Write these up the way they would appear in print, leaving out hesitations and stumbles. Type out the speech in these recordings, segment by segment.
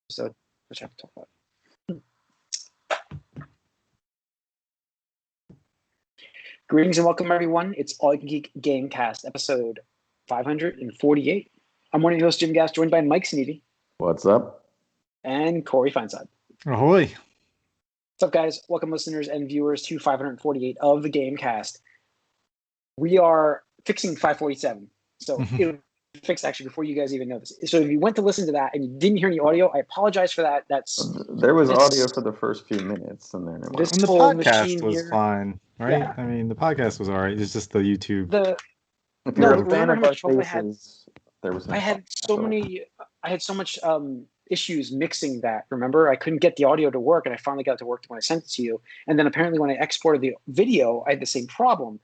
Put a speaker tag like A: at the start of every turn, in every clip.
A: episode, which I have to talk about. Greetings and welcome, everyone. It's AYCG Gamecast, episode 548. I'm one of your hosts, Jim Gass, joined by Mike Sneedy.
B: What's up?
A: And Corey Feinsod.
C: Ahoy.
A: What's up, guys? Welcome, listeners and viewers, to 548 of the Gamecast. We are fixing 547. So it'll fix actually before you guys even know this. So if you went to listen to that and you didn't hear any audio, I apologize for that.
B: There was audio for the first few minutes, and then it was.
C: And the podcast was fine, right?
A: Yeah.
C: I mean, the podcast was all right. It's just the YouTube.
B: If you're
A: No,
B: a fan
A: remember
B: of
A: how
B: our
A: much trouble I had?
B: faces, there was no
A: I had
B: podcast.
A: so much issues mixing that. Remember, I couldn't get the audio to work, and I finally got it to work when I sent it to you. And then apparently, when I exported the video, I had the same problem.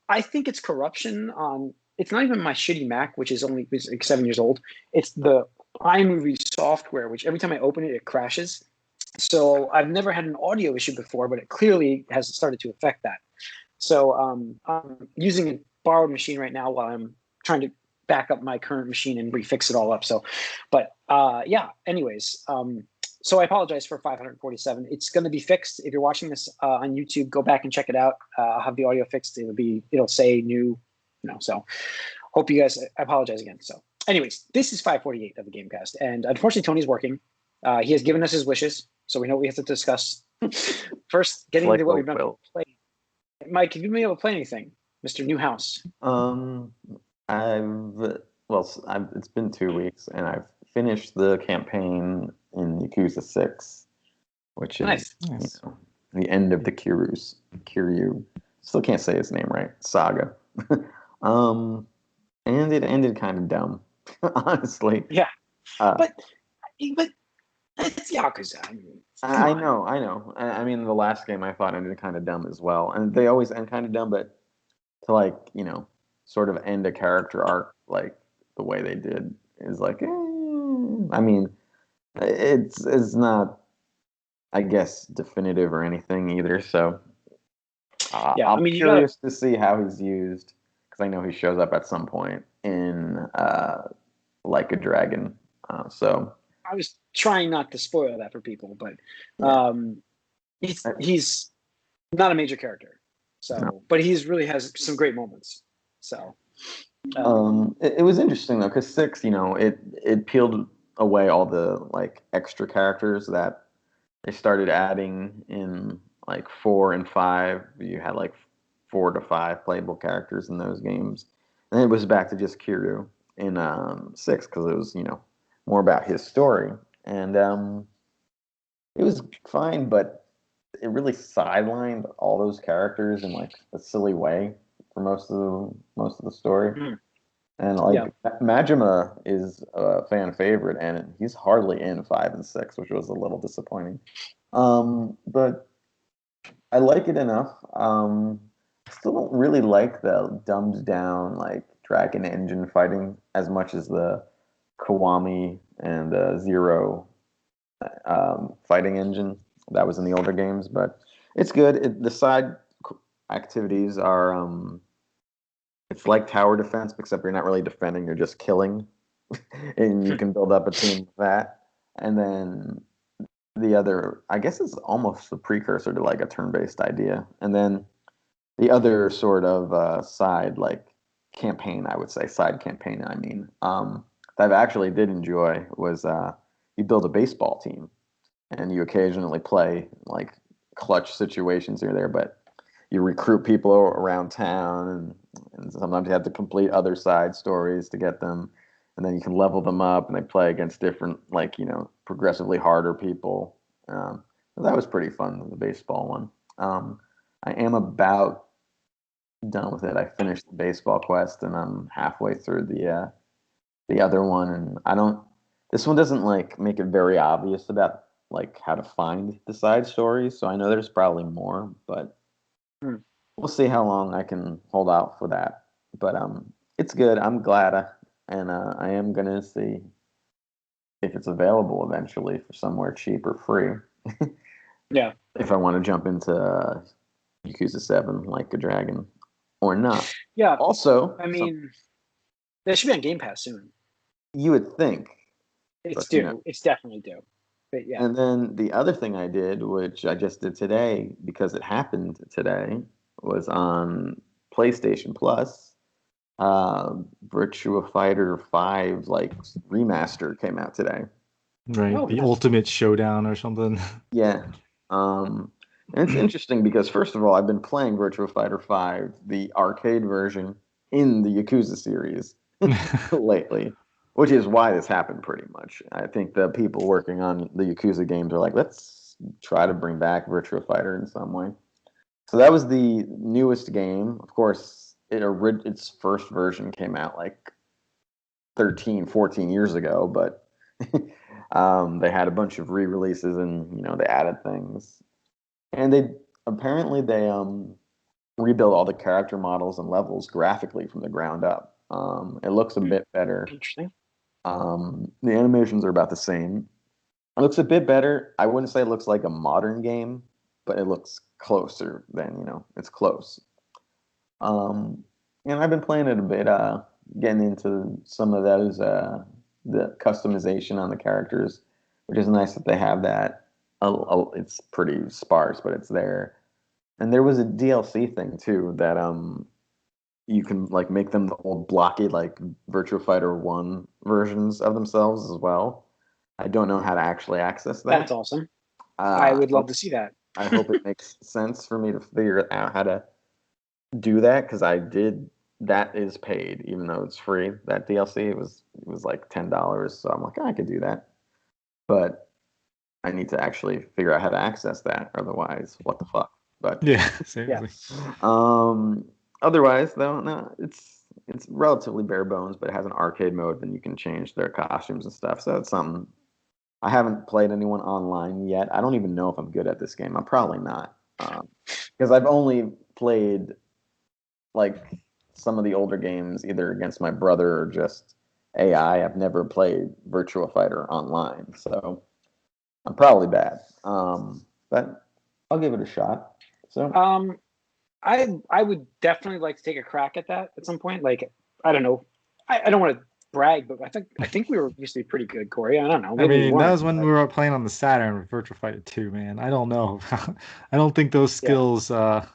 A: I think it's corruption on. It's not even my shitty Mac, which is only like 7 years old. It's the iMovie software, which every time I open it, it crashes. So I've never had an audio issue before, but it clearly has started to affect that. So I'm using a borrowed machine right now while I'm trying to back up my current machine and refix it all up. So, but yeah, anyways, so I apologize for 547. It's going to be fixed. If you're watching this on YouTube, go back and check it out. I'll have the audio fixed. It'll say new, so hope you guys, I apologize again. So anyways, this is 548 of the Gamecast. And unfortunately, Tony's working. He has given us his wishes. So we know what we have to discuss. First, getting into what we've been able to play. Mike, have you been able to play anything, Mr. Newhouse?
B: It's been 2 weeks, and I've finished the campaign in Yakuza 6, which is
A: nice.
B: The end of the Kiryu. Still can't say his name right. Saga. And it ended kind of dumb, honestly.
A: Yeah, but it's Yakuza.
B: I know. I mean, the last game I thought ended kind of dumb as well, and they always end kind of dumb. But to sort of end a character arc like the way they did is like, I mean, it's not, I guess, definitive or anything either. So I'm curious to see how he's used, because I know he shows up at some point in Like a Dragon. So
A: I was trying not to spoil that for people, but he's not a major character. So, no. But he's really has some great moments. So,
B: it was interesting though, because 6, it peeled away all the extra characters that they started adding in 4 and 5. You had 4 to 5 playable characters in those games, and it was back to just Kiryu in 6, because it was more about his story, and it was fine, but it really sidelined all those characters in a silly way for most of the story. And Majima is a fan favorite, and he's hardly in 5 and 6, which was a little disappointing. But I like it enough. I still don't really like the dumbed down Dragon Engine fighting as much as the Kiwami and Zero fighting engine that was in the older games, but it's good. The side activities are it's like tower defense, except you're not really defending, you're just killing. And you can build up a team with that. And then the other, I guess, is almost the precursor to a turn-based idea. And then the other sort of side campaign, I would say, that I actually did enjoy was you build a baseball team, and you occasionally play clutch situations here or there, but you recruit people around town, and sometimes you have to complete other side stories to get them, and then you can level them up, and they play against different progressively harder people. That was pretty fun, the baseball one. I am about done with it. I finished the baseball quest, and I'm halfway through the other one, and this one doesn't make it very obvious about how to find the side stories, so I know there's probably more, but we'll see how long I can hold out for that. But it's good. I'm glad, I am gonna see if it's available eventually for somewhere cheap or free.
A: Yeah.
B: If I want to jump into Yakuza 7 Like a Dragon or not.
A: Yeah.
B: Also,
A: I mean, that should be on Game Pass soon.
B: You would think.
A: It's due. It's definitely due. But yeah.
B: And then the other thing I did, which I just did today because it happened today, was on PlayStation Plus. Virtua Fighter 5 like remaster came out today.
C: Right,
A: Oh,
C: the
A: nice.
C: Ultimate Showdown or something.
B: Yeah. And it's interesting because first of all, I've been playing Virtua Fighter 5, the arcade version in the Yakuza series lately, which is why this happened pretty much. I think the people working on the Yakuza games are like, let's try to bring back Virtua Fighter in some way. So that was the newest game. Of course, its first version came out like 13, 14 years ago, but they had a bunch of re-releases and they added things. And they rebuilt all the character models and levels graphically from the ground up. It looks a bit better.
A: Interesting.
B: The animations are about the same. It looks a bit better. I wouldn't say it looks like a modern game, but it looks closer than, it's close. And I've been playing it a bit, getting into some of those, the customization on the characters, which is nice that they have that. It's pretty sparse, but it's there. And there was a DLC thing too that you can like make them the old blocky like Virtua Fighter 1 versions of themselves as well. I don't know how to actually access that.
A: That's awesome. I would love to see that.
B: I hope it makes sense for me to figure out how to do that because that is paid even though it's free. That DLC it was like $10, so I'm like I could do that, but I need to actually figure out how to access that. Otherwise, what the fuck? But
C: yeah, seriously.
B: Otherwise, though, no, it's relatively bare bones, but it has an arcade mode, and you can change their costumes and stuff. So it's something. I haven't played anyone online yet. I don't even know if I'm good at this game. I'm probably not, because I've only played like some of the older games either against my brother or just AI. I've never played Virtua Fighter online, so I'm probably bad. But I'll give it a shot. So
A: I would definitely like to take a crack at that at some point. Like, I don't know. I don't want to brag, but I think we used to be pretty good, Corey. I don't know.
C: I mean, that was when we were playing on the Saturn with Virtua Fighter 2, man. I don't know. I don't think those skills held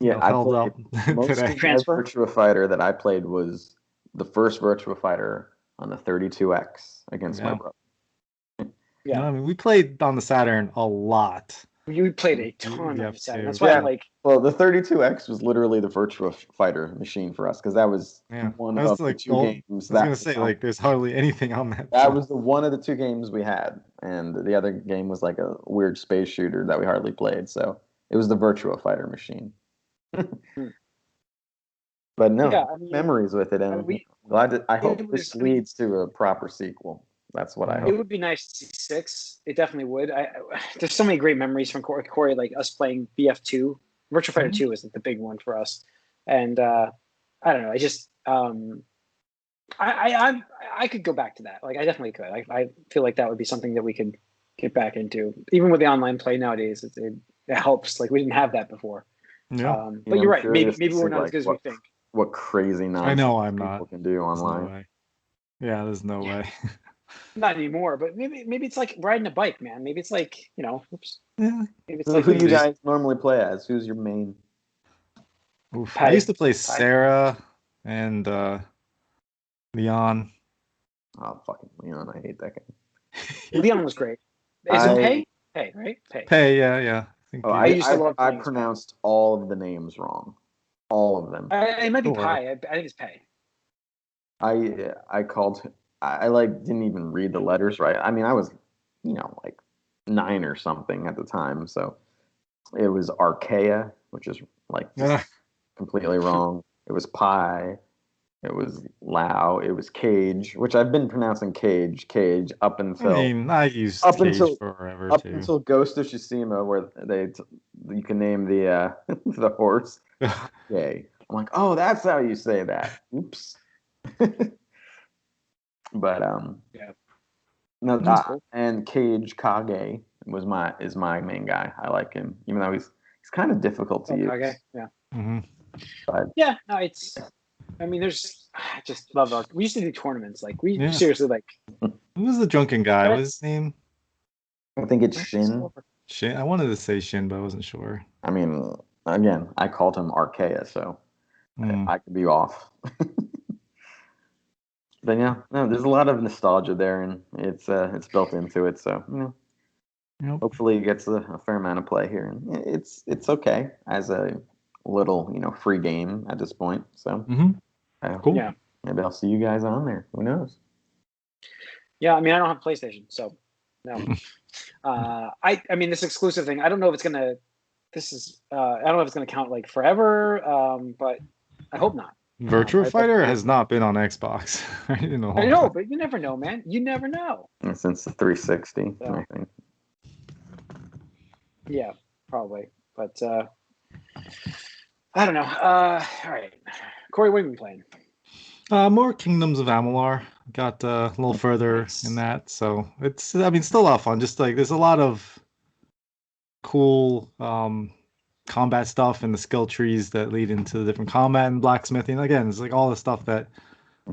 C: up today.
B: Transfer Virtua Fighter that I played was the first Virtua Fighter on the 32X against my brother.
C: Yeah, I mean, we played on the Saturn a lot.
A: You played a ton of Saturn. That's why I'm like.
B: Well, the 32X was literally the Virtua Fighter machine for us because that was one of the two games.
C: I was gonna say like there's hardly anything on that.
B: That was the one of the two games we had, and the other game was like a weird space shooter that we hardly played. So it was the Virtua Fighter machine. But no memories with it, and I hope this leads to a proper sequel. That's what I hope.
A: It would be nice to see 6. It definitely would. There's so many great memories from Corey, like us playing BF2. Virtua Fighter 2 is like the big one for us. And I don't know. I just I could go back to that. Like I definitely could. I feel like that would be something that we could get back into. Even with the online play nowadays, it helps. Like we didn't have that before.
C: Yeah.
A: But you're right. Maybe we're not as good as we think.
B: What crazy nonsense
C: I know I'm
B: people
C: not.
B: can do online.
C: No way. Yeah, there's no way.
A: Not anymore, but maybe it's like riding a bike, man. Maybe it's like, oops.
C: Yeah.
A: Maybe it's
B: Who do you guys normally play as? Who's your main?
C: I used to play Sarah and Leon.
B: Oh, fucking Leon. I hate that guy.
A: Leon was great. Is it Pei? Pei, right?
C: Pei, yeah.
B: I used to love I pronounced all of the names wrong. All of them.
A: It might be Pi. I think it's Pei.
B: I called... I like didn't even read the letters right. I mean, I was, like 9 or something at the time. So it was Archaea, which is like completely wrong. It was Pi. It was Lao. It was Cage, which I've been pronouncing Cage up until.
C: I mean, I used Cage forever
B: too. Until Ghost of Tsushima, where you can name the the horse. Yay! I'm like, oh, that's how you say that. Oops. But cool. And Cage Kage is my main guy. I like him, even though he's kind of difficult to use.
A: Kage, yeah.
C: Mm-hmm.
B: But
A: it's. I mean, I just love our. We used to do tournaments, like we seriously like.
C: Who was the drunken guy? What was his name?
B: I think it's Shin.
C: Shin. I wanted to say Shin, but I wasn't sure.
B: I mean, again, I called him Archaea, so I could be off. But yeah, no, there's a lot of nostalgia there, and it's built into it. So hopefully it gets a fair amount of play here, and it's okay as a little free game at this point. So
C: cool.
A: Yeah,
B: maybe I'll see you guys on there. Who knows?
A: Yeah, I mean, I don't have a PlayStation, so no. I mean, this exclusive thing, I don't know if it's gonna. I don't know if it's gonna count like forever, but I hope not.
C: Virtua Fighter has not been on Xbox.
A: I know, but you never know, man. You never know.
B: Since the 360, I think.
A: Yeah, probably. But I don't know. All right, Corey, what have you been playing?
C: More Kingdoms of Amalur. Got a little further in that, so it's still a lot of fun. Just like there's a lot of cool combat stuff and the skill trees that lead into the different combat and blacksmithing. Again, it's like all the stuff that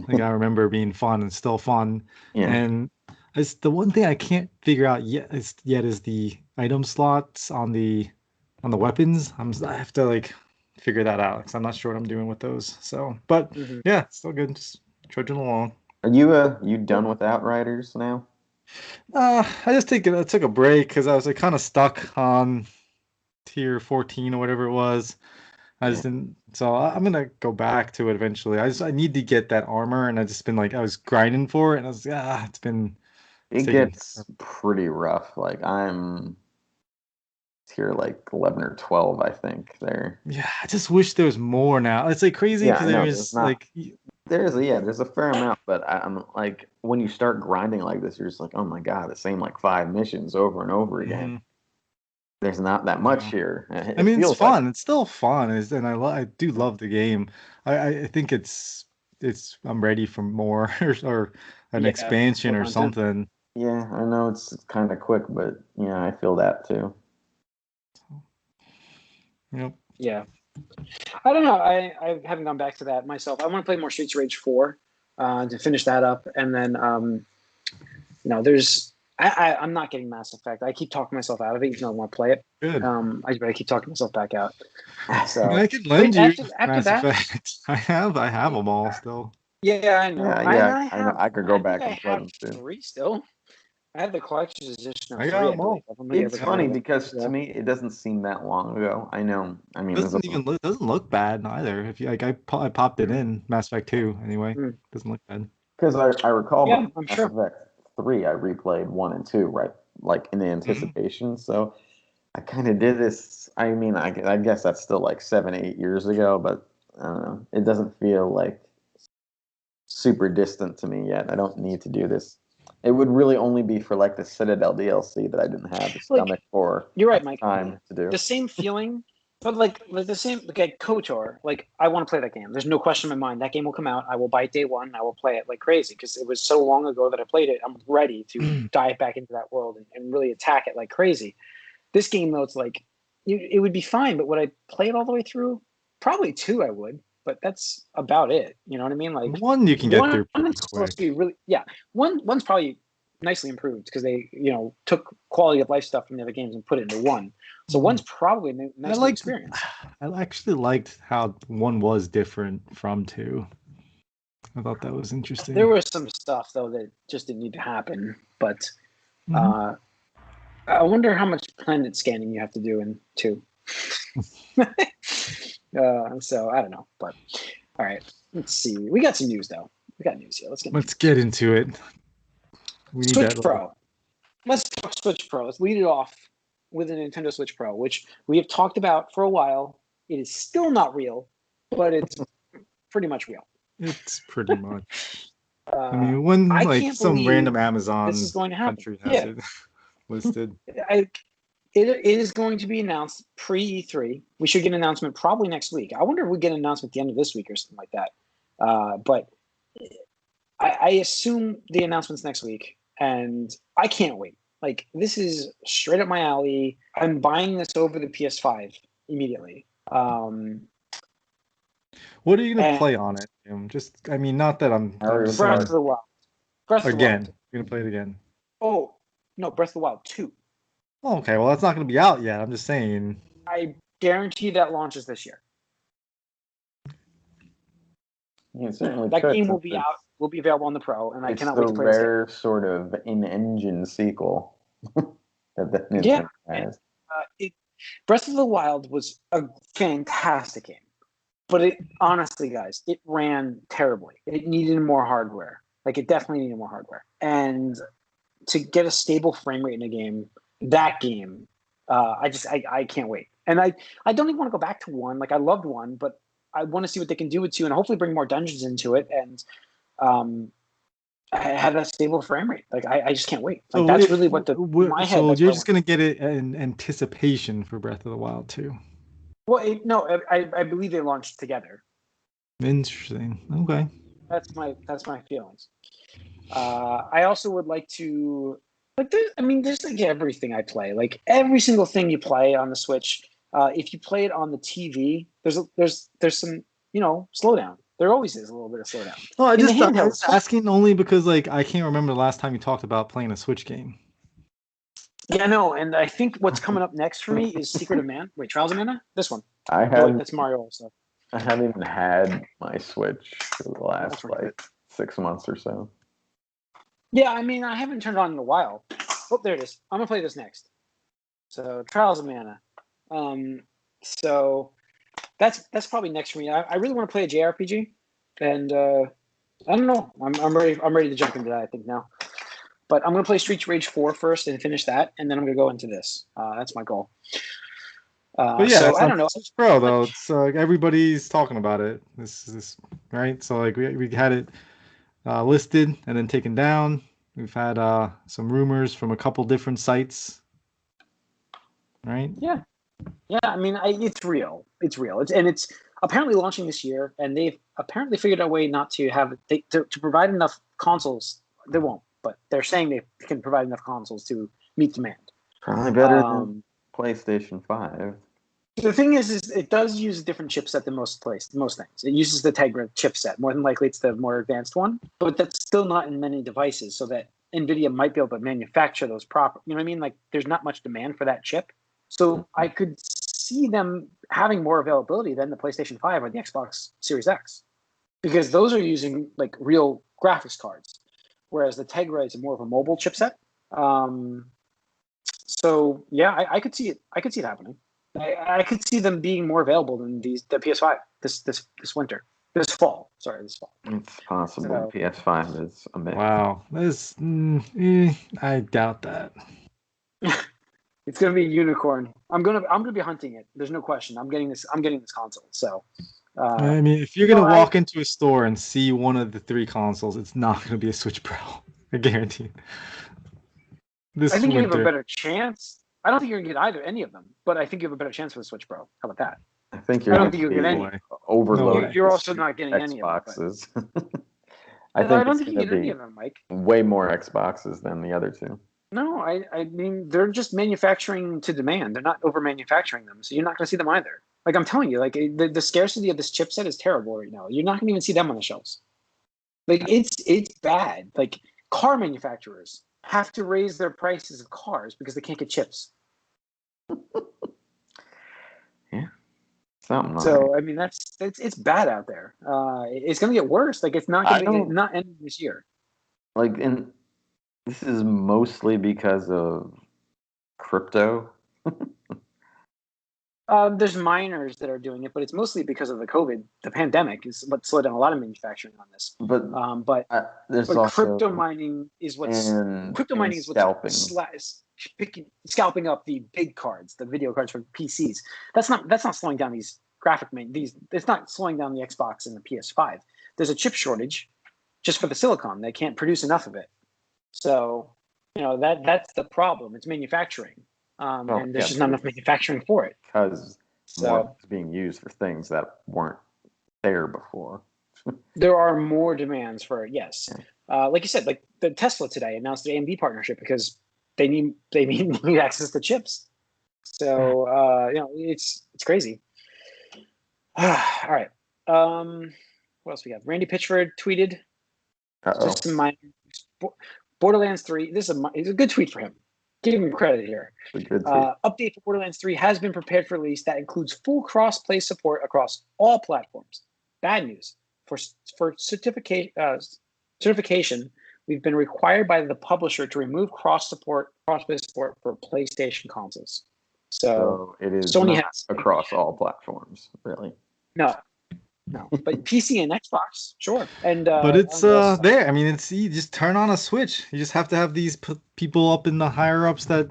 C: I remember being fun and still fun.
B: Yeah.
C: And it's the one thing I can't figure out yet is the item slots on the weapons. I have to like figure that out because I'm not sure what I'm doing with those. So, but yeah, it's still good. Just trudging along.
B: Are you done with Outriders now?
C: I took a break because I was like kind of stuck on tier 14 or whatever it was. I just didn't. So I'm gonna go back to it eventually. I need to get that armor, and I just been like I was grinding for it, and I was
B: it gets pretty rough. Like I'm tier like 11 or 12, I think there.
C: Yeah, I just wish there was more now. It's like crazy because
B: there's a fair amount, but I'm like when you start grinding like this, you're just like, oh my god, the same like 5 missions over and over again. There's not that much here.
C: I mean, it's fun. It's still fun, and I do love the game. I think I'm ready for more or an expansion or something.
B: Yeah, I know it's kind of quick, but yeah, I feel that too.
C: Yep.
A: Yeah. I don't know. I haven't gone back to that myself. I want to play more Streets of Rage 4 to finish that up, and then I'm not getting Mass Effect. I keep talking myself out of it, even though I want to play it.
C: Good.
A: I keep talking myself back out. So
C: I could lend you Mass Effect. I have them all still.
A: Yeah, I know.
B: Yeah, I could go back and play them too.
A: 3 still. I have the collector's edition of 3.
C: I got them all.
B: It's funny because to me it doesn't seem that long ago. I know. I mean,
C: it doesn't look bad either. If you I popped it in Mass Effect 2 anyway. It doesn't look bad.
B: Because I recall
A: Mass
B: Effect 3, I replayed 1 and 2, right? Like in the anticipation. So I kind of did this. I mean, I guess that's still like 7-8 years ago, but I don't know. It doesn't feel like super distant to me yet. I don't need to do this. It would really only be for like the Citadel DLC that I didn't have the stomach for.
A: You're right, Mike.
B: Time to do
A: the same feeling, but like the same. Like KOTOR, like I want to play that game. There's no question in my mind. That game will come out. I will buy it day one. I will play it like crazy because it was so long ago that I played it. I'm ready to dive back into that world and really attack it like crazy. This game though, it's like it would be fine, but would I play it all the way through? Probably 2, I would. But that's about it. You know what I mean? Like
C: 1 you can get through pretty quick.
A: Supposed to be really, one's probably nicely improved because they took quality of life stuff from the other games and put it into 1. So 1's probably a nice experience.
C: I actually liked how 1 was different from 2. I thought that was interesting.
A: There was some stuff though that just didn't need to happen, but I wonder how much planet scanning you have to do in 2. So I don't know, but all right. Let's see. We got some news though. We got news here.
C: Let's get into it.
A: Switch Pro. Let's talk Switch Pro. Let's lead it off with a Nintendo Switch Pro, which we have talked about for a while. It is still not real, but it's pretty much real.
C: It's pretty much. I mean, when like some random Amazon
A: this is going to happen.
C: country has it listed.
A: It is going to be announced pre-E3. We should get an announcement probably next week. I wonder if we get an announcement at the end of this week or something like that. But I assume the announcement's next week, and I can't wait. Like, this is straight up my alley. I'm buying this over the PS5 immediately.
C: What are you going to play on it? I mean, not that I'm...
A: Breath of the Wild.
C: Again. You're going to play it again?
A: Oh, no, Breath of the Wild 2.
C: Okay, well, that's not going to be out yet. I'm just saying.
A: I guarantee that launches this year.
B: You certainly
A: That
B: could,
A: game will
B: since
A: be out, will be available on the Pro, and I
B: it's
A: cannot
B: the
A: wait to play this game.
B: rare sort of in-engine sequel that
A: Yeah,
B: Nintendo has.
A: Breath of the Wild was a fantastic game, but it honestly, guys, it ran terribly. It needed more hardware. Like it definitely needed more hardware, and to get a stable frame rate in a game, I can't wait. And I don't even want to go back to one. Like I loved one, but I want to see what they can do with two, and hopefully bring more dungeons into it, and have a stable frame rate. Like I just can't wait. Like
C: So
A: that's really what in my head.
C: So
A: That's
C: you're
A: what I
C: just
A: want.
C: going to get it in anticipation for Breath of the Wild 2.
A: Well, no, I believe they launched together.
C: Interesting. Okay.
A: That's my feelings. I also would like to there's like everything I play. Like every single thing you play on the Switch. If you play it on the TV, there's some slowdown. There always is a little bit of slowdown.
C: No, I
A: In the
C: was
A: handheld,
C: asking only because like I can't remember the last time you talked about playing a Switch game.
A: yeah, no, and I think what's coming up next for me is Secret of Man. Wait, Trials of Mana? This one.
B: I
A: Wait,
B: have
A: that's Mario also.
B: I haven't even had my Switch for the last
A: right.
B: like 6 months or so.
A: Yeah, I mean, I haven't turned it on in a while. Oh, there it is. I'm gonna play this next. So Trials of Mana. So that's probably next for me. I really want to play a JRPG, and I don't know. I'm ready. I'm ready to jump into that. I think now. But I'm gonna play Streets Rage 4 first and finish that, and then I'm gonna go into this. That's my goal.
C: But yeah,
A: so I don't know.
C: Switch Pro though. It's everybody's talking about it. This is right. So like we had it listed and then taken down. We've had some rumors from a couple different sites. Right.
A: Yeah. I mean, it's real. It's real. It's apparently launching this year, and they've apparently figured out a way not to have to provide enough consoles. They won't, but they're saying they can provide enough consoles to meet demand.
B: Probably better than PlayStation 5.
A: The thing is it does use a different chipset than most things. It uses the Tegra chipset. More than likely, it's the more advanced one, but that's still not in many devices. So that NVIDIA might be able to manufacture those proper. You know what I mean? Like, there's not much demand for that chip. So I could see them having more availability than the PlayStation 5 or the Xbox Series X, because those are using like real graphics cards, whereas the Tegra is more of a mobile chipset. So yeah, I could see it. I could see it happening. I could see them being more available than the PS5 this winter, this fall. Sorry, this fall.
B: It's possible. So, PS5 is a mix.
C: Wow, I doubt that.
A: It's gonna be a unicorn. I'm gonna be hunting it. There's no question. I'm getting this console. So.
C: I mean, if you're gonna walk into a store and see one of the 3 consoles, it's not gonna be a Switch Pro. I guarantee.
A: I think you have a better chance. I don't think you're gonna get any of them, but I think you have a better chance for the Switch Pro. How about that?
B: I think you're.
A: I don't think you'll get any.
B: Overloaded.
A: You're also not getting any
B: Xboxes.
A: of them.
B: I
A: don't think you get any of them, Mike.
B: Way more Xboxes than the other 2.
A: No, I mean, they're just manufacturing to demand. They're not over manufacturing them, so you're not going to see them either. Like I'm telling you, like the scarcity of this chipset is terrible right now. You're not going to even see them on the shelves. Like it's bad. Like car manufacturers have to raise their prices of cars because they can't get chips.
B: Yeah, something.
A: So I mean, it's bad out there. It's going to get worse. Like it's not ending this year.
B: Like this is mostly because of crypto.
A: There's miners that are doing it, but it's mostly because of the pandemic is what slowed down a lot of manufacturing on this. But crypto mining is what's scalping up the big cards, the video cards from PCs. That's not slowing down these it's not slowing down the Xbox and the PS5. There's a chip shortage just for the silicon. They can't produce enough of it. So, that's the problem. It's manufacturing. And there's just not enough manufacturing for it.
B: Because more is being used for things that weren't there before.
A: There are more demands for it, yes. Yeah. Like you said, like the Tesla today announced the AMD partnership because they need access to chips. So it's crazy. All right. What else we got? Randy Pitchford tweeted. Just some minor Borderlands 3. This is a good tweet for him. give him credit here. Update for Borderlands 3 has been prepared for release that includes full cross-play support across all platforms. Bad news. For certification, we've been required by the publisher to remove cross-play support for PlayStation consoles. So
B: it is
A: Sony
B: not
A: has
B: across all platforms, really.
A: No, but PC and Xbox, sure. And
C: but it's there. I mean, you just turn on a switch. You just have to have these people up in the higher ups that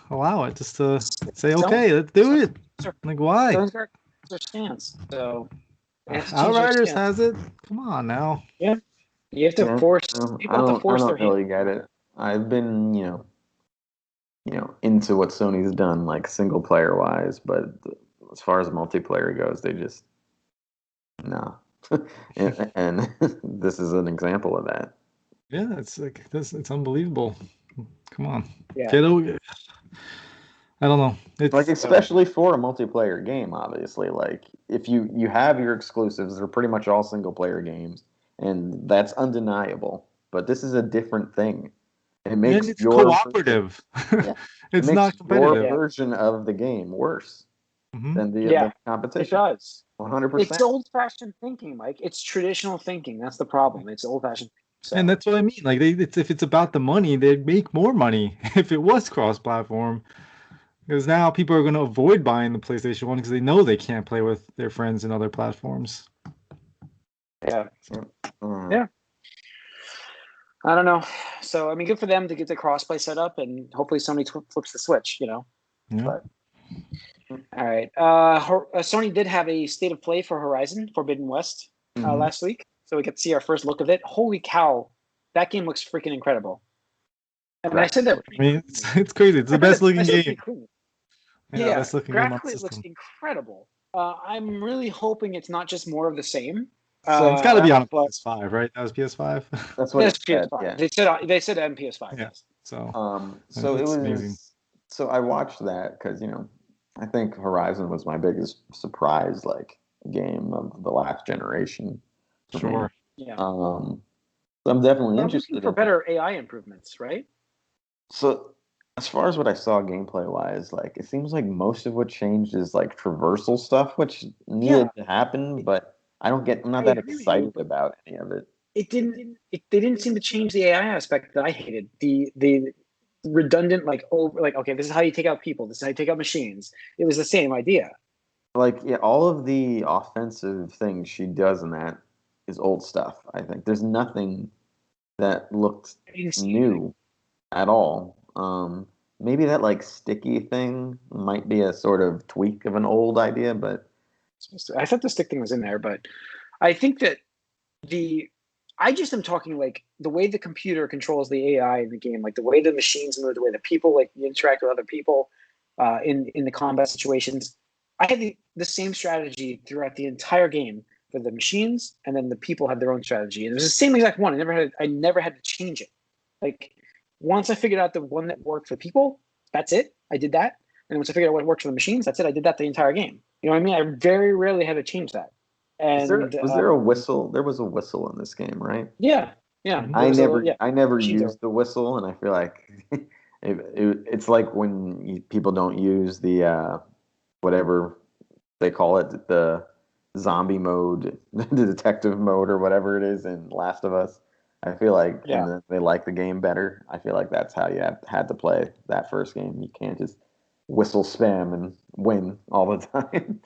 C: allow it, just to say, okay, let's do it. Like, why?
A: Sony's got their stance. So
C: Outriders has it. Come on now.
A: Yeah, you have to force. People have to force their hand.
B: I don't really get it. I've been, into what Sony's done, like single player wise, but as far as multiplayer goes, they just no. and this is an example of that.
C: Yeah, it's like this. It's unbelievable. Come on,
A: yeah.
C: Kiddo. I don't know. It's
B: like, especially for a multiplayer game, obviously. Like, if you have your exclusives, they're pretty much all single player games, and that's undeniable. But this is a different thing. It makes
C: it's cooperative. It's not competitive.
B: Your version of the game worse than the competition.
A: It does.
B: 100%.
A: It's old-fashioned thinking, Mike. It's traditional thinking. That's the problem. It's old-fashioned. So.
C: And that's what I mean. Like, if it's about the money, they'd make more money if it was cross-platform. Because now people are going to avoid buying the PlayStation 1 because they know they can't play with their friends in other platforms.
A: Yeah. Yeah. I don't know. So, I mean, good for them to get the crossplay set up, and hopefully Sony flips the switch,
C: Yeah.
A: But, all right. Sony did have a state of play for Horizon Forbidden West last week, so we got to see our first look of it. Holy cow, that game looks freaking incredible. And I said that.
C: I mean, it's crazy. It's the best looking game.
A: Yeah, graphically it looks incredible. I'm really hoping it's not just more of the same.
C: So it's got to be on PS5, right? That was PS5.
B: That's what it said.
A: PS5.
B: Yeah.
A: They said on PS5.
C: Yeah.
A: Yes.
C: So
B: so it was
C: amazing.
B: So I watched that because I think Horizon was my biggest surprise game of the last generation.
C: Sure.
A: Yeah.
B: So I'm definitely interested
A: for better AI improvements, right?
B: So as far as what I saw gameplay wise, it seems like most of what changed is traversal stuff, which needed to happen, but I'm not that excited about any of it.
A: They didn't seem to change the AI aspect that I hated. The redundant, okay, this is how you take out people, this is how you take out machines. It was the same idea.
B: All of the offensive things she does in that is old stuff, I think. There's nothing that looked new at all. Maybe that sticky thing might be a sort of tweak of an old idea, but
A: I thought the stick thing was in there, but I think that I just am talking the way the computer controls the AI in the game, the way the machines move, the way the people interact with other people in the combat situations. I had the same strategy throughout the entire game for the machines, and then the people had their own strategy, and it was the same exact one. I never had to change it. Once I figured out the one that worked for people, that's it. I did that. And once I figured out what worked for the machines, that's it. I did that the entire game. You know what I mean? I very rarely had to change that. And
B: was there a whistle? There was a whistle in this game, right?
A: Yeah.
B: I never used the whistle, and I feel like it's like when people don't use the whatever they call it, the zombie mode, the detective mode, or whatever it is in Last of Us. I feel like and they like the game better. I feel like that's how you had to play that first game. You can't just whistle spam and win all the time.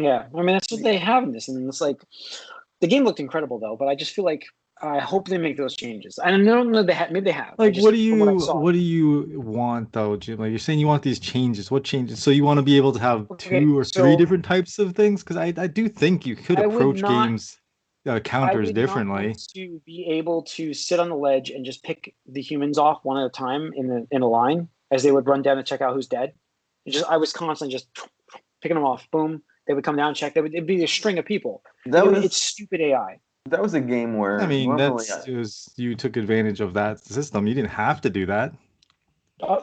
A: Yeah, I mean that's what they have in this, and it's the game looked incredible though. But I just feel like I hope they make those changes. I don't know they have. Maybe they have.
C: What do you want though, Jim? You're saying you want these changes. What changes? So you want to be able to have two or three different types of things? Because I do think you could approach games counters differently.
A: To be able to sit on the ledge and just pick the humans off one at a time in a line as they would run down to check out who's dead. I was constantly just picking them off. Boom. They would come down and check. It'd be a string of people. It's stupid AI.
B: That was a game where
C: you took advantage of that system. You didn't have to do that.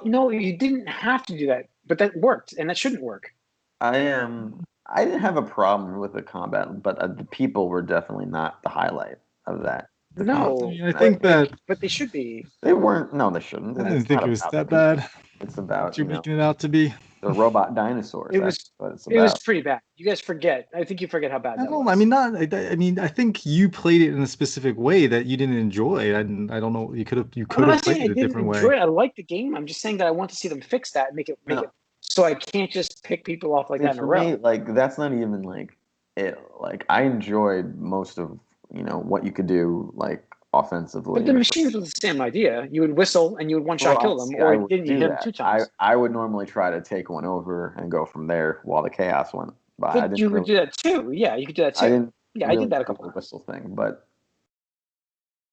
A: No, you didn't have to do that, but that worked, and that shouldn't work.
B: I didn't have a problem with the combat, but the people were definitely not the highlight of that.
A: No,
C: I mean, I
A: but,
C: think that
A: but they should be.
B: They weren't. No, they shouldn't.
C: I
B: And
C: didn't
B: it's
C: think
B: not
C: it was
B: about
C: that
B: people.
C: bad.
B: It's
C: What
B: about,
C: you're making it out to be.
B: the robot dinosaurs.
A: It
B: That's
A: was
B: what it's
A: it was
B: about.
A: pretty bad. You guys forget. I think you forget how bad
C: I
A: that
C: don't.
A: was.
C: I mean, not. I mean, I think you played it in a specific way that you didn't enjoy. I don't know. You could have. You
A: I'm
C: could have
A: not
C: played
A: saying I
C: it a
A: didn't
C: different
A: enjoy
C: way.
A: it. I like the game. I'm just saying that I want to see them fix that and make it
B: No,
A: so I can't just pick people off like
B: see,
A: that in a
B: for
A: row.
B: me, like that's not even like it. Like I enjoyed most of what you could do like offensively.
A: But the machines was the same idea. You would whistle and you would one shot kill them,
B: See, I
A: or
B: would
A: didn't you
B: do
A: hit them
B: that.
A: 2 times?
B: I would normally try to take one over and go from there while the chaos went by.
A: But you could do that too. Yeah, you could do that
B: I
A: too.
B: didn't
A: Yeah, I
B: really
A: did that a
B: do
A: couple
B: the
A: times.
B: whistle thing, but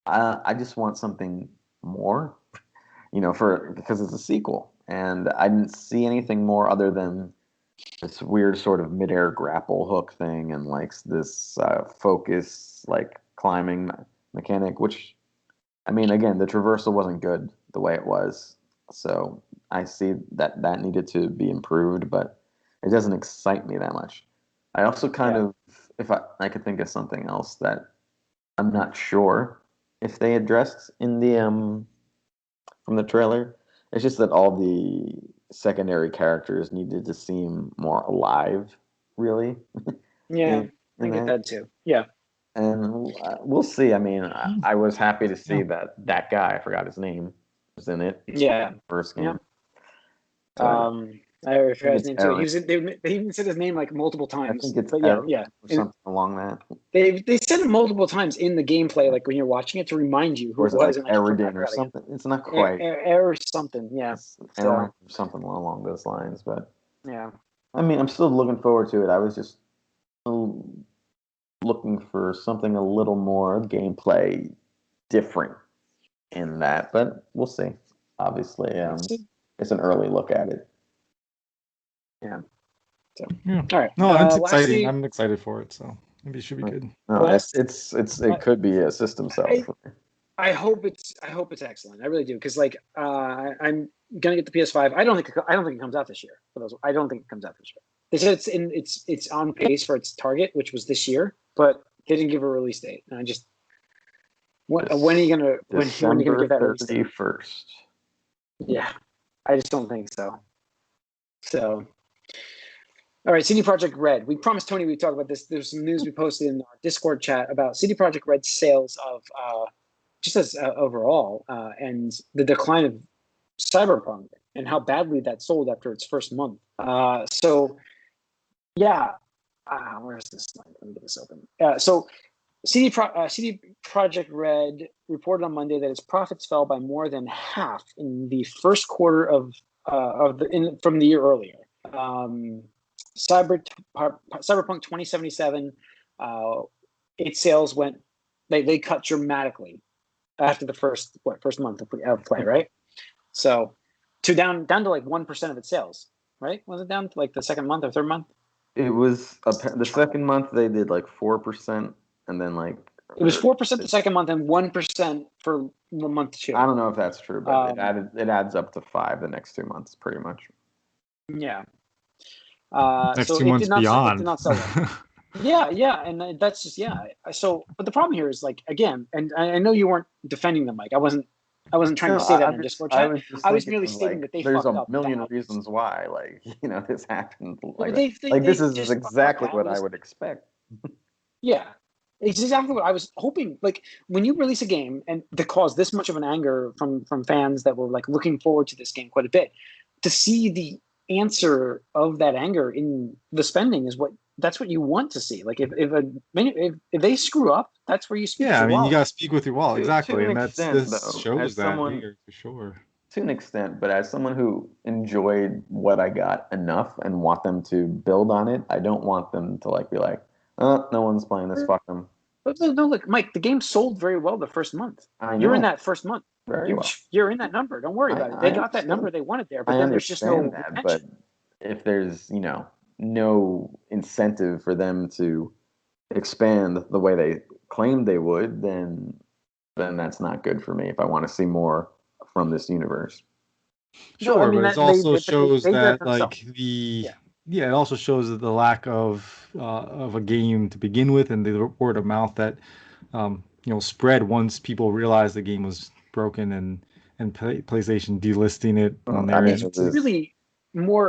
B: I just want something more, because it's a sequel, and I didn't see anything more other than this weird sort of midair grapple hook thing and like this focus like climbing mechanic, which I mean, again, the traversal wasn't good the way it was, so I see that that needed to be improved, but it doesn't excite me that much. I also kind
A: Yeah.
B: of, if I could think of something else that I'm not sure if they addressed in the from the trailer. It's just that all the secondary characters needed to seem more alive, really,
A: Yeah,
B: in
A: I
B: in
A: get
B: that.
A: that too. Yeah.
B: And we'll see. I mean, I was happy to see
C: Yeah.
B: that guy, I forgot his name, was in it
A: Yeah.
B: first
A: Yeah.
B: game. But
A: I
B: I think
A: forgot his
B: it's
A: name too.
B: Eric.
A: They even said his name like multiple
B: I
A: times.
B: think it's
A: But yeah,
B: Eric
A: yeah.
B: or
A: And
B: something along that.
A: they said it multiple times in the gameplay, like when you're watching it, to remind you who
B: Or
A: it
B: is it
A: was,
B: like
A: and I
B: Eridan or
A: forgot again.
B: something? It's not quite.
A: Or something. Yeah.
B: It's Aaron
A: So
B: or something along those lines. But
A: yeah.
B: I mean, I'm still looking forward to it. I was just looking for something a little more gameplay different in that, but we'll see. Obviously,
A: Let's see.
B: it's an early look at it.
A: Yeah. So
C: Yeah.
A: all right.
C: No, it's exciting.
A: Lastly,
C: I'm excited for it. So maybe it should be good.
B: No,
A: last
B: it could be a system seller for me.
A: I hope it's excellent. I really do, because like I'm gonna get the PS5. I don't think it comes out this year. For those, I don't think it comes out this year. They said it's on pace for its target, which was this year, but they didn't give a release date. And I just when are you gonna give that release date?
B: 31st.
A: Yeah, I just don't think so. So. All right, CD Projekt Red. We promised Tony we'd talk about this. There's some news we posted in our Discord chat about CD Projekt Red's sales of just as overall, and the decline of Cyberpunk and how badly that sold after its first month. So, yeah, where's this link? Let me get this open. So, CD Projekt Red reported on Monday that its profits fell by more than half in the first quarter from the year earlier. Cyberpunk 2077, its sales went. They cut dramatically after the first month of play, right? So down to like 1% of its sales, right? Was it down to like the second month or third month?
B: It was the second month they did like 4%, and then like
A: it was 4% the second month and 1% for the month 2.
B: I don't know if that's true, but it adds up to 5 the next 2 months, pretty much.
A: Yeah.
C: Next
A: So
C: 2 months beyond.
A: It did not sell well. Yeah, and that's just So, but the problem here is like again, and I know you weren't defending them, Mike. I wasn't trying to say that in Discord chat. I was merely stating that they
B: there's
A: fucked
B: a
A: up.
B: million reasons why, like this happened. Like
A: Well,
B: this is
A: just
B: exactly what I would expect.
A: Yeah, it's exactly what I was hoping. Like when you release a game and to cause this much of an anger from fans that were like looking forward to this game quite a bit, to see the answer of that anger in the spending that's what you want to see. Like if they screw up, that's where you speak.
C: Yeah,
A: to
C: I mean, you
A: wallet.
C: gotta speak with your wallet, exactly,
B: an
C: and
B: extent,
C: this
B: though,
C: shows
B: as
C: that
B: someone,
C: anger for sure.
B: To an extent, but as someone who enjoyed what I got enough and want them to build on it, I don't want them to like be like, oh, no one's playing this. Fuck them.
A: But no, look, Mike, the game sold very well the first month. You're in that first month.
B: Very well.
A: You're in that number. Don't worry about it. They got that number they wanted there, but then there's just no
B: that, but if there's no incentive for them to expand the way they claimed they would, then that's not good for me if I want to see more from this universe.
C: Sure, but it also shows that like it also shows that the lack of a game to begin with and the word of mouth that spread once people realized the game was broken and PlayStation delisting it on their
B: I mean,
C: end.
B: it was,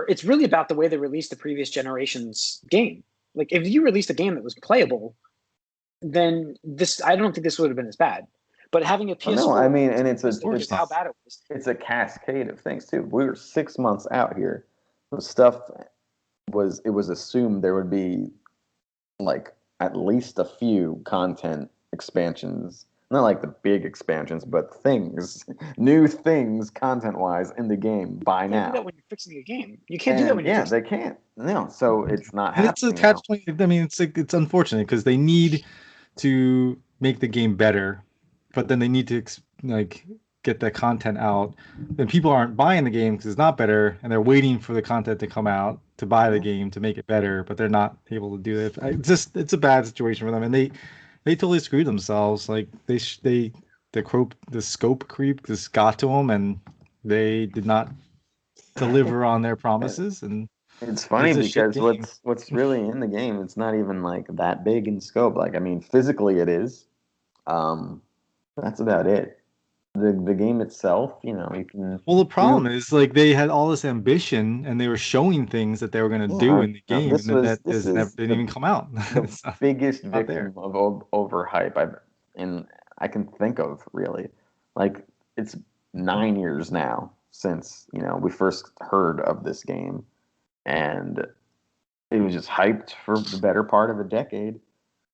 A: It's really about the way they released the previous generation's game. Like if you released a game that was playable, then I don't think this would have been as bad. But having a PS4,
B: no, I mean, and
C: of course
A: because how
C: not.
A: bad it was.
B: it's a cascade of things too. We were 6 months out here. The stuff it was assumed there would be like at least a few content expansions, not like the big expansions, but things, new things content wise in the game by
A: You can't do that
B: now.
A: when you're fixing a game. You can't do that when you're
B: Yeah,
A: fixing.
B: they can't. No, so it's not
C: And it's a
B: happening now.
C: catch 20. I mean, it's unfortunate because they need to make the game better, but then they need to like get the content out. Then people aren't buying the game because it's not better, and they're waiting for the content to come out to buy the game to make it better, but they're not able to do it. It's a bad situation for them, and they totally screwed themselves. Like the scope creep just got to them, and they did not deliver on their promises, and
B: It's funny
C: it's a shit
B: because
C: game.
B: what's really in the game, it's not even like that big in scope. Like, I mean, physically it is. That's about it. The game itself, you can
C: Well, the
B: do.
C: problem is like they had all this ambition and they were showing things that they were going to do
B: Yeah,
C: in the game, and then that
B: this
C: is never
B: is
C: didn't even come out.
B: the
C: It's
B: biggest
C: not there.
B: victim of overhype I can think of, really. Like, it's 9 years now since we first heard of this game, and it was just hyped for the better part of a decade.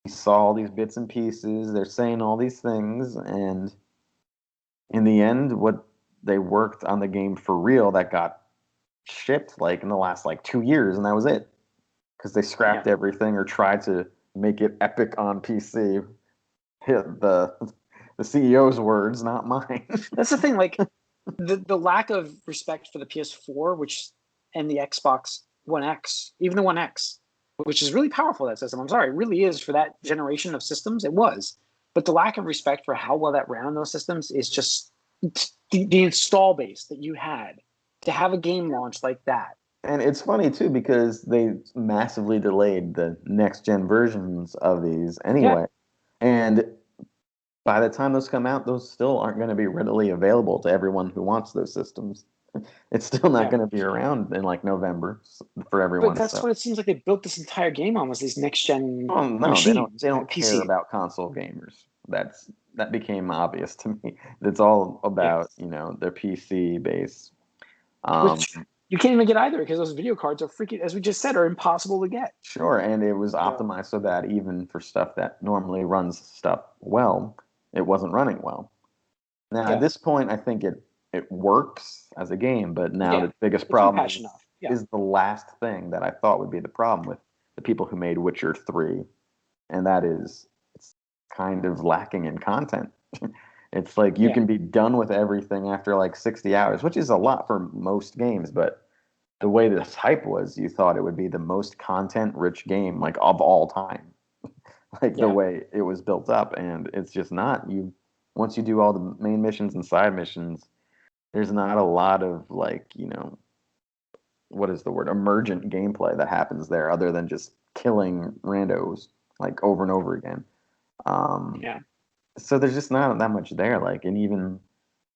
B: We saw all these bits and pieces. They're saying all these things, and in the end, what they worked on the game for real that got shipped like in the last like 2 years, and that was it. Because they scrapped everything or tried to make it epic on PC. Hit the CEO's words, not mine.
A: That's the thing. Like the lack of respect for the PS4, and the Xbox One X, even the One X, which is really powerful, that system. I'm sorry, it really is for that generation of systems. It was, but the lack of respect for how well that ran on those systems is just the install base that you had to have a game launch like that.
B: And it's funny too because they massively delayed the next gen versions of these anyway. And by the time those come out, those still aren't going to be readily available to everyone who wants those systems. It's still not going to be around in like November for everyone.
A: But that's what it seems like they built this entire game on, was these next gen machines.
B: They don't care about console gamers. That became obvious to me. It's all about their PC base.
A: Which you can't even get either because those video cards are freaking, as we just said, are impossible to get.
B: Sure, and it was optimized so that even for stuff that normally runs stuff well, it wasn't running well. Now at this point, I think it works as a game, but now the biggest problem is the last thing that I thought would be the problem with the people who made Witcher 3, and that is it's kind of lacking in content. It's like you can be done with everything after like 60 hours, which is a lot for most games, but the way this hype was, you thought it would be the most content-rich game like of all time. Like the way it was built up, and it's just not. Once you do all the main missions and side missions, there's not a lot of like, what is the word? Emergent gameplay that happens there other than just killing randos like over and over again. So there's just not that much there. Like, and even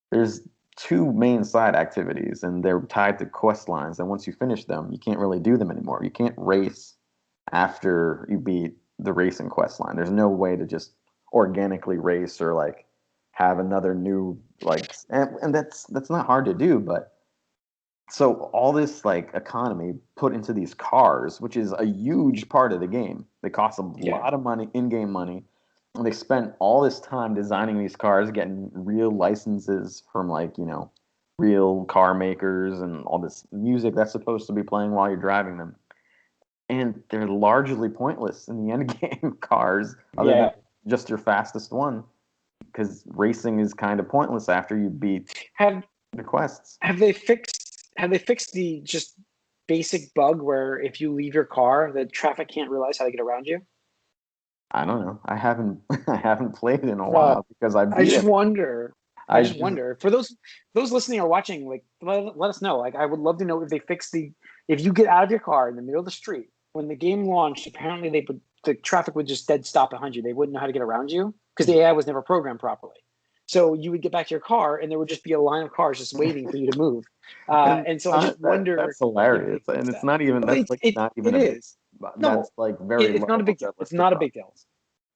B: there's two main side activities, and they're tied to quest lines. And once you finish them, you can't really do them anymore. You can't race after you beat the racing quest line. There's no way to just organically race or like have another new like, and that's not hard to do. But so all this like economy put into these cars, which is a huge part of the game. They cost a lot of money, in-game money. And they spent all this time designing these cars, getting real licenses from like, real car makers and all this music that's supposed to be playing while you're driving them. And they're largely pointless in the end game cars, other than just your fastest one, because racing is kind of pointless after you beat the quests.
A: Have they fixed the just basic bug where if you leave your car, the traffic can't realize how to get around you?
B: I don't know. I haven't played in a while because I just
A: wonder for those listening or watching, like let us know. Like I would love to know if they fixed if you get out of your car in the middle of the street when the game launched, apparently the traffic would just dead stop behind you. They wouldn't know how to get around you because the AI was never programmed properly. So you would get back to your car, and there would just be a line of cars just waiting for you to move. And so I just wonder.
B: That's hilarious, and it's not even. That's like not even
A: it
B: a big.
A: is.
B: That's
A: No,
B: like very.
A: it's not a big deal. It's not a big deal.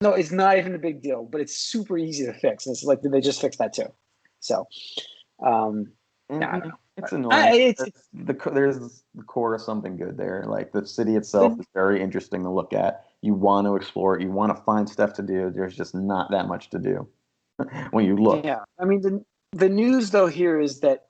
A: No, it's not even a big deal, but it's super easy to fix. And it's like, did they just fix that too? So, I don't know.
B: It's annoying.
A: It's
B: there's the core of something good there. Like the city itself is very interesting to look at. You want to explore it. You want to find stuff to do. There's just not that much to do when you look.
A: Yeah, I mean the news though here is that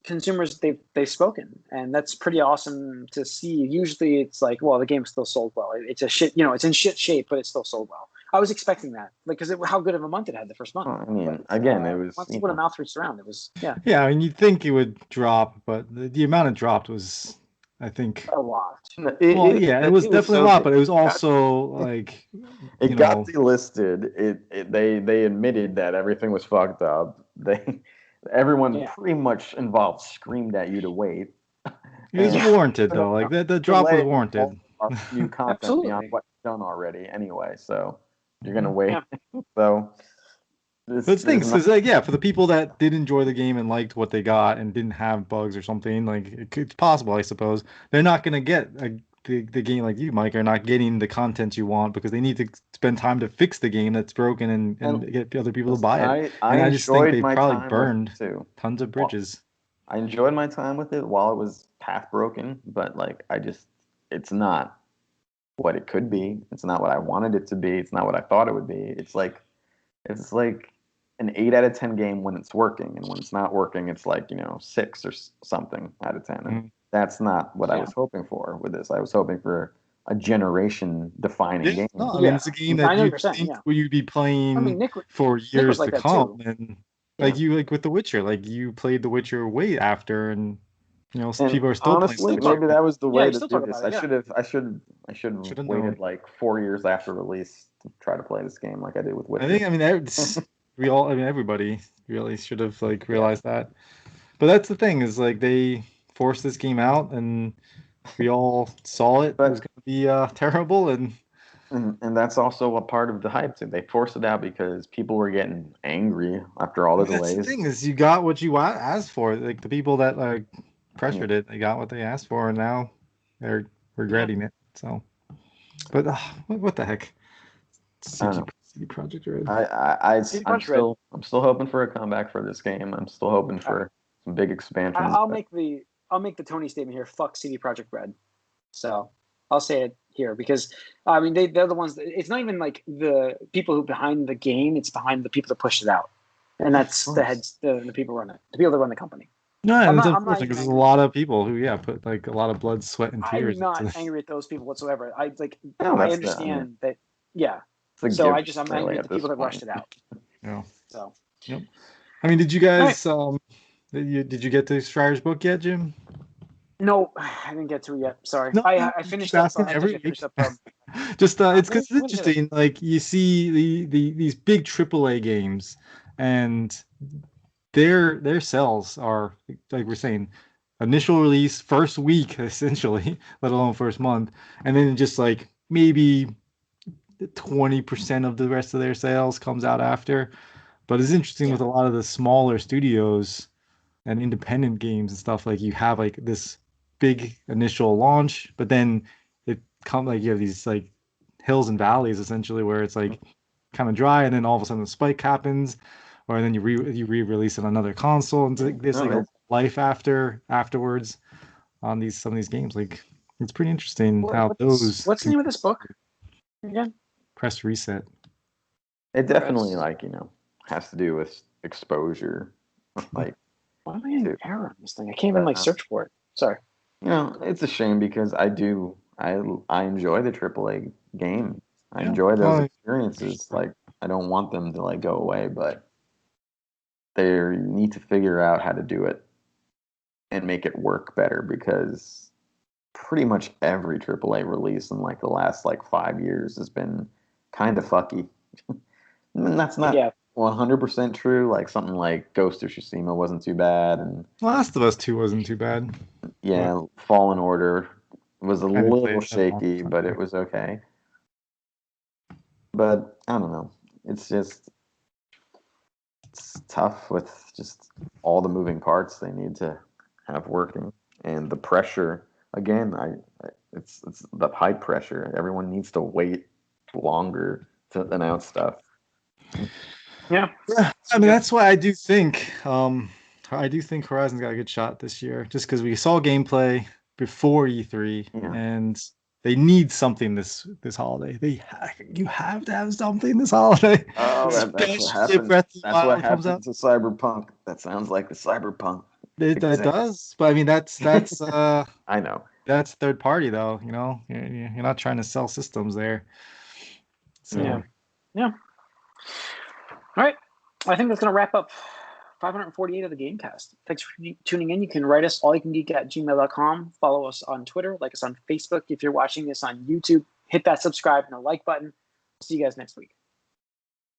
A: consumers they've spoken, and that's pretty awesome to see. Usually it's like, well, the game still sold well. It's a shit, it's in shit shape, but it still sold well. I was expecting that, like, because how good of a month it had the first month.
B: I mean,
A: but,
B: again, it was
A: once you put a mouth reached around, it was
C: Yeah, I mean, you'd think it would drop, but the amount it dropped was, I think,
A: a lot.
C: It was definitely a lot, but it was also like
B: it got delisted. They admitted that everything was fucked up. Everyone pretty much involved screamed at you to wait.
C: It was warranted though. Like the drop was warranted.
B: New content beyond what's done already anyway, so you're gonna wait. So
C: But things is like, for the people that did enjoy the game and liked what they got and didn't have bugs or something, like it's possible, I suppose. They're not gonna get the game like you, Mike, are not getting the content you want because they need to spend time to fix the game that's broken and get other people to buy it. I just think they probably burned tons of bridges.
B: I enjoyed my time with it while it was path broken, but like it's not what it could be. It's not what I wanted it to be. It's not what I thought it would be. It's like an 8 out of 10 game when it's working, and when it's not working, it's like 6 or something out of 10. And that's not what I was hoping for with this. I was hoping for a generation-defining game.
C: No, I mean, it's a game that you'd be playing for years to come, and like with The Witcher, like you played The Witcher way after, and people are still
B: honestly
C: playing.
B: Maybe that was the way to do this. I should have waited like 4 years after release to try to play this game like I did with Witcher.
C: Everybody really should have realized that. But that's the thing, is like they forced this game out, and we all saw it. It was going to be terrible, and
B: that's also a part of the hype too. They forced it out because people were getting angry after all the delays.
C: That's the thing, is you got what you asked for. Like the people that pressured it, they got what they asked for, and now they're regretting it. So, but what the heck? CD Projekt Red.
B: I'm still hoping for a comeback for this game. I'm still hoping for some big expansions.
A: I'll make the Tony statement here. Fuck CD Projekt Red. So I'll say it here because I mean they're the ones. It's not even like the people who behind the game. It's behind the people that pushed it out, and that's the people run it. The people that run the company.
C: No, it's unfortunate because there's a lot of people who put like a lot of blood, sweat, and tears.
A: I'm not angry at those people whatsoever. I understand that. Yeah. So I'm angry at the people that rushed it out.
C: Yeah.
A: So.
C: Yep. I mean, did you guys did you get to Schreier's book yet, Jim?
A: No, I didn't get to it yet. Sorry.
C: No,
A: I finished up.
C: Every week. Just it's because it's interesting. Like you see these big AAA games, and their sales are, like we're saying, initial release first week essentially, let alone first month, and then just like maybe 20% of the rest of their sales comes out after. But it's interesting with a lot of the smaller studios and independent games and stuff, like you have like this big initial launch, but then you have these like hills and valleys essentially where it's like kind of dry, and then all of a sudden a spike happens, or then you re-release on another console, and there's a life afterwards on some of these games. Like it's pretty interesting
A: what's the name of this book again?
C: Press Reset.
B: It definitely has to do with exposure. Like,
A: why am I getting an error on this thing? I can't even search for it. Sorry.
B: It's a shame because I enjoy the AAA game. I enjoy those experiences. Like, I don't want them to go away, but they need to figure out how to do it and make it work better, because pretty much every AAA release in the last 5 years has been kind of fucky. And that's not 100% true. Like something like Ghost of Tsushima wasn't too bad, and
C: Last of Us 2 wasn't too bad.
B: Yeah, Fallen Order was a little shaky, but it was okay. But I don't know. It's tough with just all the moving parts they need to have working, and the pressure. Again, it's the high pressure. Everyone needs to wait longer to announce stuff.
A: Yeah.
C: I mean, that's why I do think Horizon's got a good shot this year, just because we saw gameplay before E3,
B: Yeah.
C: and they need something this holiday. You have to have something this holiday.
B: Oh, that's what
C: Especially if
B: happened.
C: Breath of the
B: That's what
C: Wild comes out.
B: happened to Cyberpunk. That sounds like the Cyberpunk.
C: That does, but I mean that's
B: I know.
C: that's third party though. You know, you're not trying to sell systems there. So
A: Yeah. All right. I think that's going to wrap up 548 of the Gamecast. Thanks for tuning in. You can write us allyoucangeek@gmail.com. Follow us on Twitter. Like us on Facebook. If you're watching this on YouTube, hit that subscribe and the like button. See you guys next week.